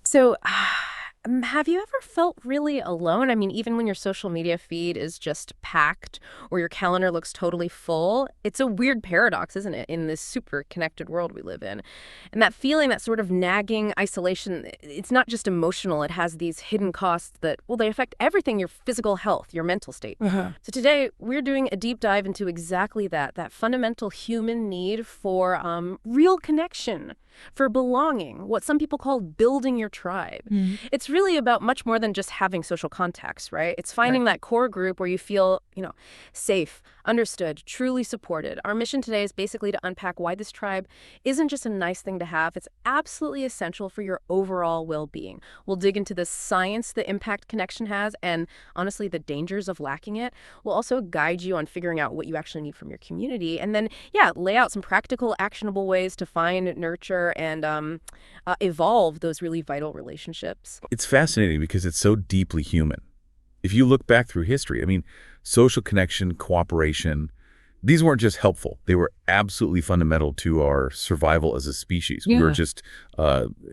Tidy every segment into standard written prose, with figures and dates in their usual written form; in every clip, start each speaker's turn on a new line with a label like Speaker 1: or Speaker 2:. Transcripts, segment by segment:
Speaker 1: So, have you ever felt really alone? I mean, even when your social media feed is just packed or your calendar looks totally full, it's a weird paradox, isn't it, in this super connected world we live in? And that feeling, that sort of nagging isolation, it's not just emotional, it has these hidden costs that, well, they affect everything: your physical health, your mental state.
Speaker 2: Uh-huh.
Speaker 1: So today, we're doing a deep dive into exactly that fundamental human need for real connection, for belonging, what some people call building your tribe.
Speaker 2: Mm.
Speaker 1: It's really about much more than just having social contacts, right? It's
Speaker 2: Right.
Speaker 1: finding that core group where you feel, safe, understood, truly supported. Our mission today is basically to unpack why this tribe isn't just a nice thing to have, it's absolutely essential for your overall well-being. We'll dig into the science, the impact connection has, and honestly, the dangers of lacking it. We'll also guide you on figuring out what you actually need from your community, and then, yeah, lay out some practical, actionable ways to find, nurture, and evolve those really vital relationships.
Speaker 3: It's fascinating because it's so deeply human. If you look back through history, I mean, social connection, cooperation, these weren't just helpful. They were absolutely fundamental to our survival as a species. We were
Speaker 2: Yeah.
Speaker 3: just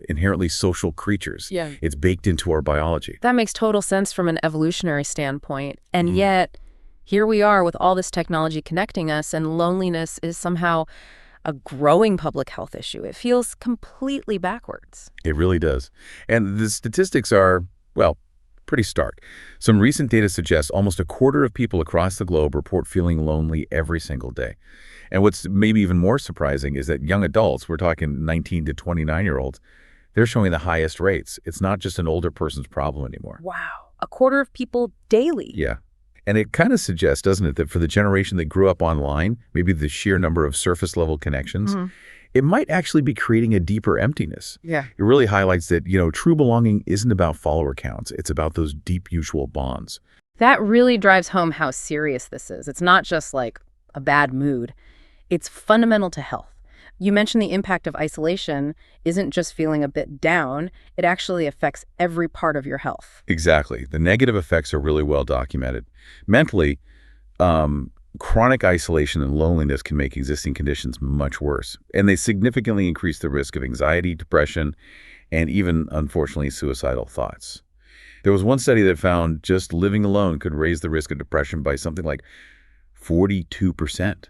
Speaker 3: inherently social creatures.
Speaker 1: Yeah.
Speaker 3: It's baked into our biology.
Speaker 1: That makes total sense from an evolutionary standpoint. And
Speaker 3: Mhm.
Speaker 1: yet, here we are with all this technology connecting us, and loneliness is somehow a growing public health issue. It feels completely backwards.
Speaker 3: It really does. And the statistics are, well, pretty stark. Some recent data suggests almost a quarter of people across the globe report feeling lonely every single day. And what's maybe even more surprising is that young adults, we're talking 19 to 29-year-olds, they're showing the highest rates. It's not just an older person's problem anymore.
Speaker 1: Wow. A quarter of people daily.
Speaker 3: Yeah. And it kind of suggests, doesn't it, that for the generation that grew up online, maybe the sheer number of surface-level connections,
Speaker 1: Mhm.
Speaker 3: it might actually be creating a deeper emptiness.
Speaker 1: Yeah.
Speaker 3: It really highlights that, true belonging isn't about follower counts. It's about those deep mutual bonds.
Speaker 1: That really drives home how serious this is. It's not just like a bad mood. It's fundamental to health. You mentioned the impact of isolation isn't just feeling a bit down, it actually affects every part of your health.
Speaker 3: Exactly. The negative effects are really well documented. Mentally, chronic isolation and loneliness can make existing conditions much worse, and they significantly increase the risk of anxiety, depression, and even, unfortunately, suicidal thoughts. There was one study that found just living alone could raise the risk of depression by something like 42%,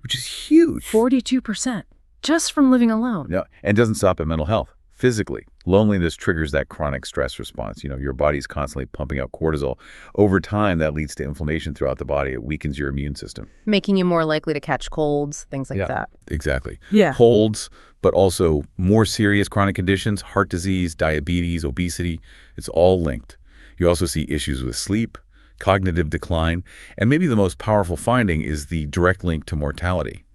Speaker 3: which is huge.
Speaker 1: 42% just from living alone.
Speaker 3: Yeah, and doesn't stop at mental health. Physically, loneliness triggers that chronic stress response. Your body's constantly pumping out cortisol. Over time, that leads to inflammation throughout the body. It weakens your immune system.
Speaker 1: Making you more likely to catch colds, things like
Speaker 3: Yeah.
Speaker 1: that.
Speaker 3: Exactly.
Speaker 1: Yeah.
Speaker 3: Colds, but also more serious chronic conditions, heart disease, diabetes, obesity, it's all linked. You also see issues with sleep, cognitive decline, and maybe the most powerful finding is the direct link to mortality.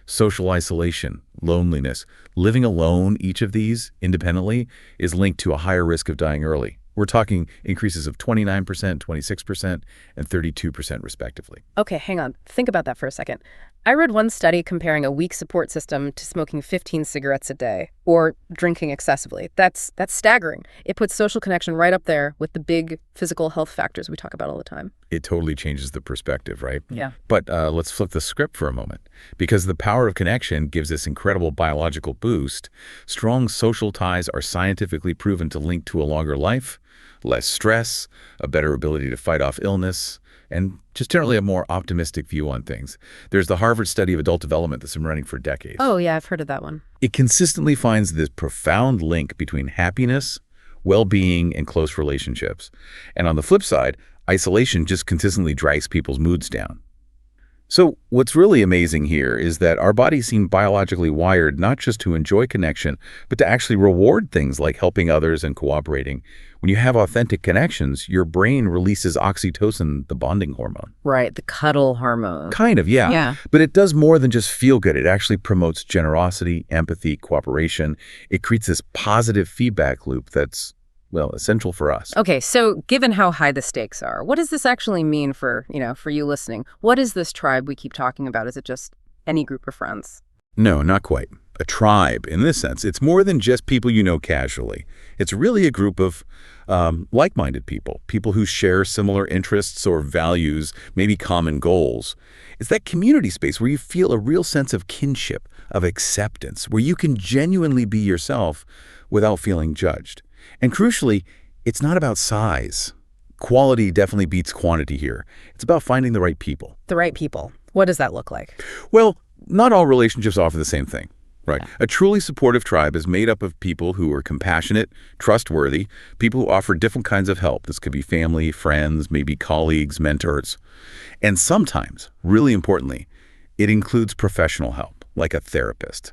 Speaker 3: Social isolation, loneliness, living alone, each of these independently is linked to a higher risk of dying early. We're talking increases of 29%, 26%, and 32% respectively.
Speaker 1: Okay, hang on. Think about that for a second. I read one study comparing a weak support system to smoking 15 cigarettes a day or drinking excessively. That's staggering. It puts social connection right up there with the big physical health factors we talk about all the time.
Speaker 3: It totally changes the perspective, right?
Speaker 1: Yeah.
Speaker 3: But let's flip the script for a moment. Because the power of connection gives this incredible biological boost, strong social ties are scientifically proven to link to a longer life, less stress, a better ability to fight off illness, and just generally a more optimistic view on things. There's the Harvard study of adult development that's been running for decades.
Speaker 1: Oh, yeah, I've heard of that one.
Speaker 3: It consistently finds this profound link between happiness, well-being, and close relationships. And on the flip side, isolation just consistently drags people's moods down. So what's really amazing here is that our bodies seem biologically wired not just to enjoy connection, but to actually reward things like helping others and cooperating. When you have authentic connections, your brain releases oxytocin, the bonding hormone.
Speaker 1: Right, the cuddle hormone.
Speaker 3: Kind of, yeah.
Speaker 1: Yeah.
Speaker 3: But it does more than just feel good. It actually promotes generosity, empathy, cooperation. It creates this positive feedback loop that's, well, essential for us.
Speaker 1: Okay, so given how high the stakes are, what does this actually mean for you listening? What is this tribe we keep talking about? Is it just any group of friends?
Speaker 3: No, not quite. A tribe, in this sense, it's more than just people you know casually. It's really a group of like-minded people, people who share similar interests or values, maybe common goals. It's that community space where you feel a real sense of kinship, of acceptance, where you can genuinely be yourself without feeling judged. And crucially, it's not about size. Quality definitely beats quantity here. It's about finding the right people.
Speaker 1: The right people. What does that look like?
Speaker 3: Well, not all relationships offer the same thing, right? A truly supportive tribe is made up of people who are compassionate, trustworthy, people who offer different kinds of help. This could be family, friends, maybe colleagues, mentors. And sometimes, really importantly, it includes professional help, like a therapist.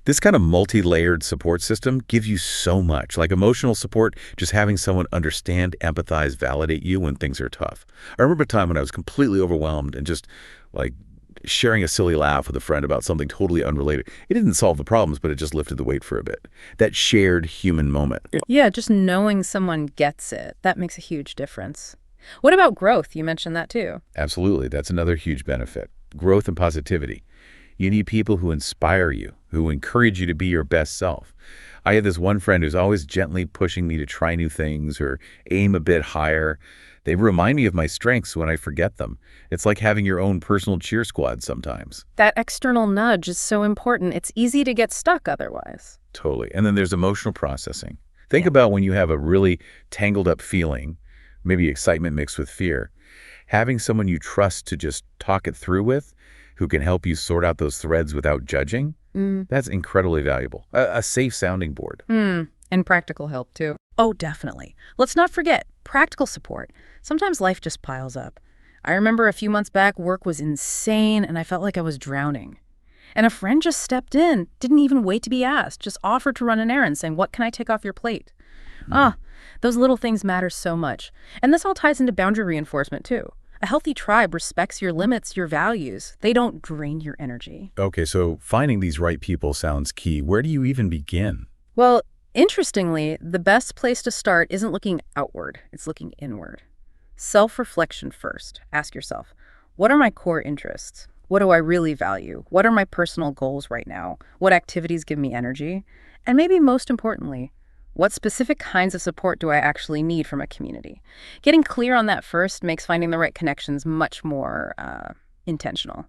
Speaker 3: This kind of multi-layered support system gives you so much, like emotional support, just having someone understand, empathize, validate you when things are tough. I remember a time when I was completely overwhelmed and just like sharing a silly laugh with a friend about something totally unrelated. It didn't solve the problems, but it just lifted the weight for a bit. That shared human moment.
Speaker 1: Yeah, just knowing someone gets it, that makes a huge difference. What about growth? You mentioned that too.
Speaker 3: Absolutely. That's another huge benefit. Growth and positivity. You need people who inspire you, who encourage you to be your best self. I have this one friend who's always gently pushing me to try new things or aim a bit higher. They remind me of my strengths when I forget them. It's like having your own personal cheer squad sometimes.
Speaker 1: That external nudge is so important. It's easy to get stuck otherwise.
Speaker 3: Totally. And then there's emotional processing. Think about when you have a really tangled up feeling, maybe excitement mixed with fear. Having someone you trust to just talk it through with, who can help you sort out those threads without judging, that's incredibly valuable. A safe sounding board.
Speaker 1: And practical help too. Oh, definitely. Let's not forget practical support. Sometimes life just piles up. I remember a few months back, work was insane and I felt like I was drowning. And a friend just stepped in, didn't even wait to be asked, just offered to run an errand saying, "What can I take off your plate?" Those little things matter so much. And this all ties into boundary reinforcement too. A healthy tribe respects your limits, your values. They don't drain your energy.
Speaker 3: Okay, so finding these right people sounds key. Where do you even begin?
Speaker 1: Well, interestingly, the best place to start isn't looking outward, it's looking inward. Self-reflection first. Ask yourself, what are my core interests? What do I really value? What are my personal goals right now? What activities give me energy? And maybe most importantly, what specific kinds of support do I actually need from a community? Getting clear on that first makes finding the right connections much more intentional,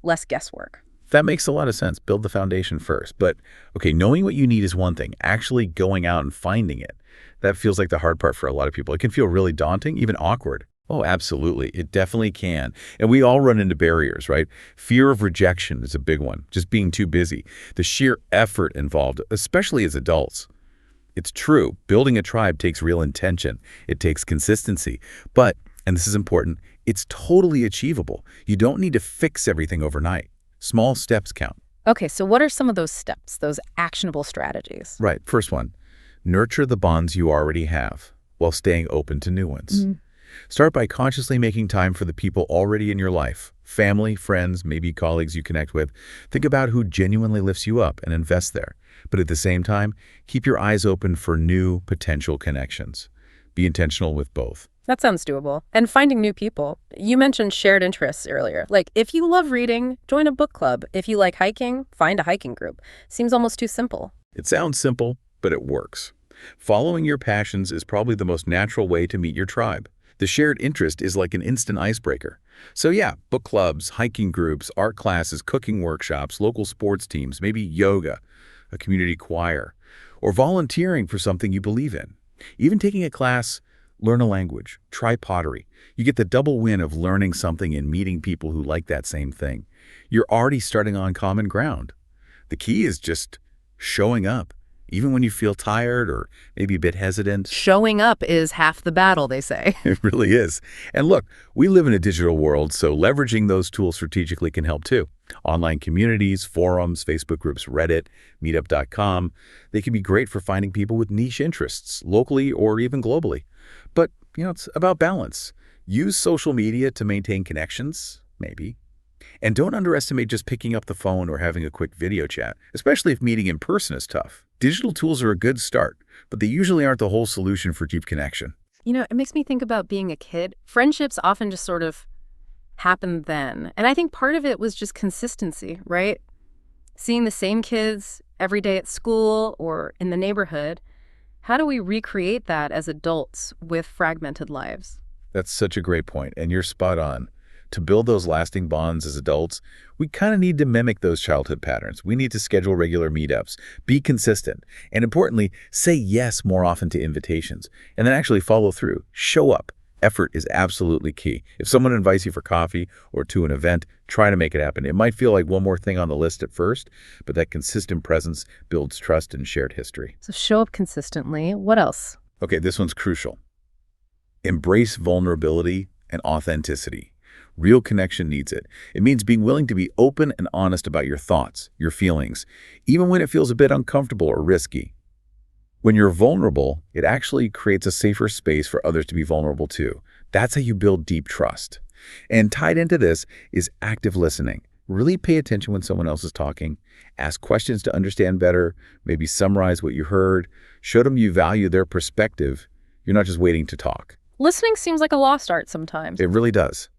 Speaker 1: less guesswork.
Speaker 3: That makes a lot of sense. Build the foundation first. But, okay, knowing what you need is one thing. Actually going out and finding it, that feels like the hard part for a lot of people. It can feel really daunting, even awkward. Oh, absolutely. It definitely can. And we all run into barriers, right? Fear of rejection is a big one, just being too busy. The sheer effort involved, especially as adults. It's true, building a tribe takes real intention. It takes consistency. But, and this is important, it's totally achievable. You don't need to fix everything overnight. Small steps count.
Speaker 1: Okay, so what are some of those steps, those actionable strategies?
Speaker 3: Right. First one, nurture the bonds you already have while staying open to new ones. Start by consciously making time for the people already in your life. Family, friends, maybe colleagues you connect with. Think about who genuinely lifts you up and invest there. But at the same time, keep your eyes open for new potential connections. Be intentional with both.
Speaker 1: That sounds doable. And finding new people. You mentioned shared interests earlier. Like, if you love reading, join a book club. If you like hiking, find a hiking group. Seems almost too simple.
Speaker 3: It sounds simple, but it works. Following your passions is probably the most natural way to meet your tribe. The shared interest is like an instant icebreaker. So yeah, book clubs, hiking groups, art classes, cooking workshops, local sports teams, maybe yoga, a community choir, or volunteering for something you believe in. Even taking a class, learn a language, try pottery. You get the double win of learning something and meeting people who like that same thing. You're already starting on common ground. The key is just showing up, even when you feel tired or maybe a bit hesitant.
Speaker 1: Showing up is half the battle, they say.
Speaker 3: It really is. And look, we live in a digital world, so leveraging those tools strategically can help too. Online communities, forums, Facebook groups, Reddit, meetup.com, they can be great for finding people with niche interests, locally or even globally. But, it's about balance. Use social media to maintain connections, maybe. And don't underestimate just picking up the phone or having a quick video chat, especially if meeting in person is tough. Digital tools are a good start, but they usually aren't the whole solution for deep connection.
Speaker 1: It makes me think about being a kid. Friendships often just sort of happen then. And I think part of it was just consistency, right? Seeing the same kids every day at school or in the neighborhood. How do we recreate that as adults with fragmented lives?
Speaker 3: That's such a great point, and you're spot on. To build those lasting bonds as adults, we kind of need to mimic those childhood patterns. We need to schedule regular meetups, be consistent, and importantly, say yes more often to invitations, and then actually follow through. Show up. Effort is absolutely key. If someone invites you for coffee or to an event, try to make it happen. It might feel like one more thing on the list at first, but that consistent presence builds trust and shared history.
Speaker 1: So show up consistently. What else?
Speaker 3: Okay, this one's crucial. Embrace vulnerability and authenticity. Real connection needs it. It means being willing to be open and honest about your thoughts, your feelings, even when it feels a bit uncomfortable or risky. When you're vulnerable, it actually creates a safer space for others to be vulnerable too. That's how you build deep trust. And tied into this is active listening. Really pay attention when someone else is talking. Ask questions to understand better. Maybe summarize what you heard. Show them you value their perspective. You're not just waiting to talk.
Speaker 1: Listening seems like a lost art sometimes.
Speaker 3: It really does.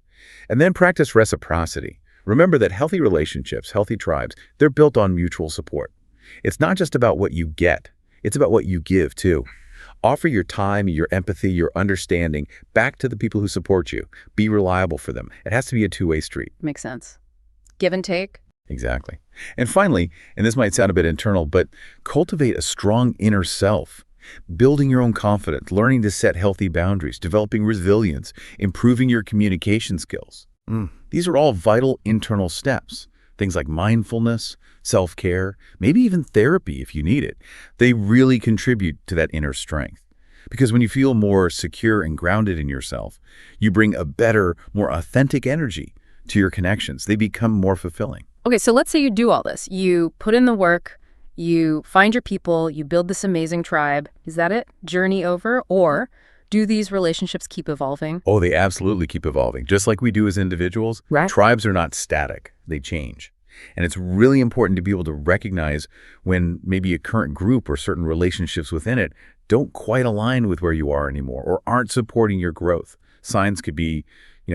Speaker 3: And then practice reciprocity. Remember that healthy relationships, healthy tribes, they're built on mutual support. It's not just about what you get. It's about what you give, too. Offer your time, your empathy, your understanding back to the people who support you. Be reliable for them. It has to be a two-way street.
Speaker 1: Makes sense. Give and take.
Speaker 3: Exactly. And finally, and this might sound a bit internal, but cultivate a strong inner self. Building your own confidence, learning to set healthy boundaries, developing resilience, improving your communication skills. These are all vital internal steps. Things like mindfulness, self-care, maybe even therapy if you need it. They really contribute to that inner strength. Because when you feel more secure and grounded in yourself, you bring a better, more authentic energy to your connections. They become more fulfilling.
Speaker 1: Okay, so let's say you do all this. You put in the work, you find your people, you build this amazing tribe. Is that it? Journey over? Or do these relationships keep evolving?
Speaker 3: Oh, they absolutely keep evolving. Just like we do as individuals,
Speaker 1: Right.
Speaker 3: Tribes are not static. They change. And it's really important to be able to recognize when maybe a current group or certain relationships within it don't quite align with where you are anymore or aren't supporting your growth. Signs could be,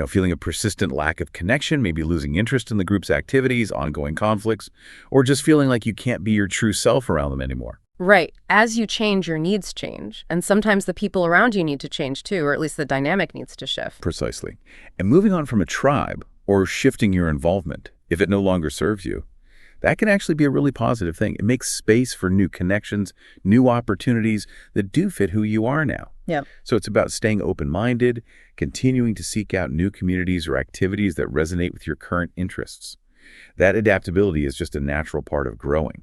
Speaker 3: feeling a persistent lack of connection, maybe losing interest in the group's activities, ongoing conflicts, or just feeling like you can't be your true self around them anymore.
Speaker 1: Right. As you change, your needs change. And sometimes the people around you need to change too, or at least the dynamic needs to shift.
Speaker 3: Precisely. And moving on from a tribe or shifting your involvement, if it no longer serves you, that can actually be a really positive thing. It makes space for new connections, new opportunities that do fit who you are now.
Speaker 1: Yeah.
Speaker 3: So it's about staying open-minded, continuing to seek out new communities or activities that resonate with your current interests. That adaptability is just a natural part of growing.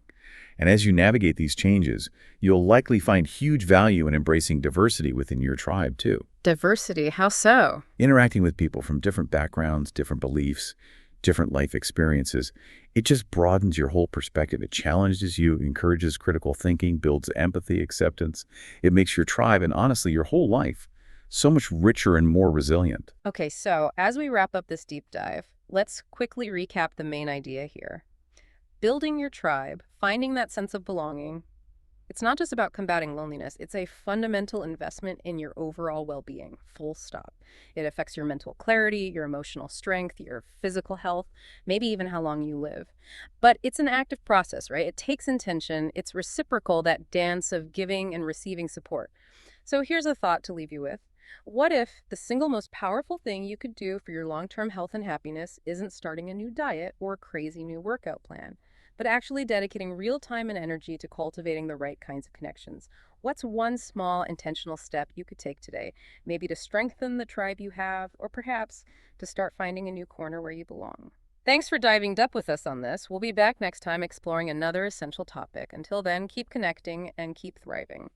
Speaker 3: And as you navigate these changes, you'll likely find huge value in embracing diversity within your tribe, too.
Speaker 1: Diversity, how so?
Speaker 3: Interacting with people from different backgrounds, different beliefs, different life experiences, it just broadens your whole perspective. It challenges you, encourages critical thinking, builds empathy, acceptance. It makes your tribe, and honestly, your whole life, so much richer and more resilient.
Speaker 1: Okay, so as we wrap up this deep dive, let's quickly recap the main idea here. Building your tribe, finding that sense of belonging, it's not just about combating loneliness. It's a fundamental investment in your overall well-being, full stop. It affects your mental clarity, your emotional strength, your physical health, maybe even how long you live. But it's an active process, right? It takes intention. It's reciprocal, that dance of giving and receiving support. So here's a thought to leave you with. What if the single most powerful thing you could do for your long-term health and happiness isn't starting a new diet or a crazy new workout plan, but actually dedicating real time and energy to cultivating the right kinds of connections? What's one small intentional step you could take today, maybe to strengthen the tribe you have, or perhaps to start finding a new corner where you belong? Thanks for diving deep with us on this. We'll be back next time exploring another essential topic. Until then, keep connecting and keep thriving.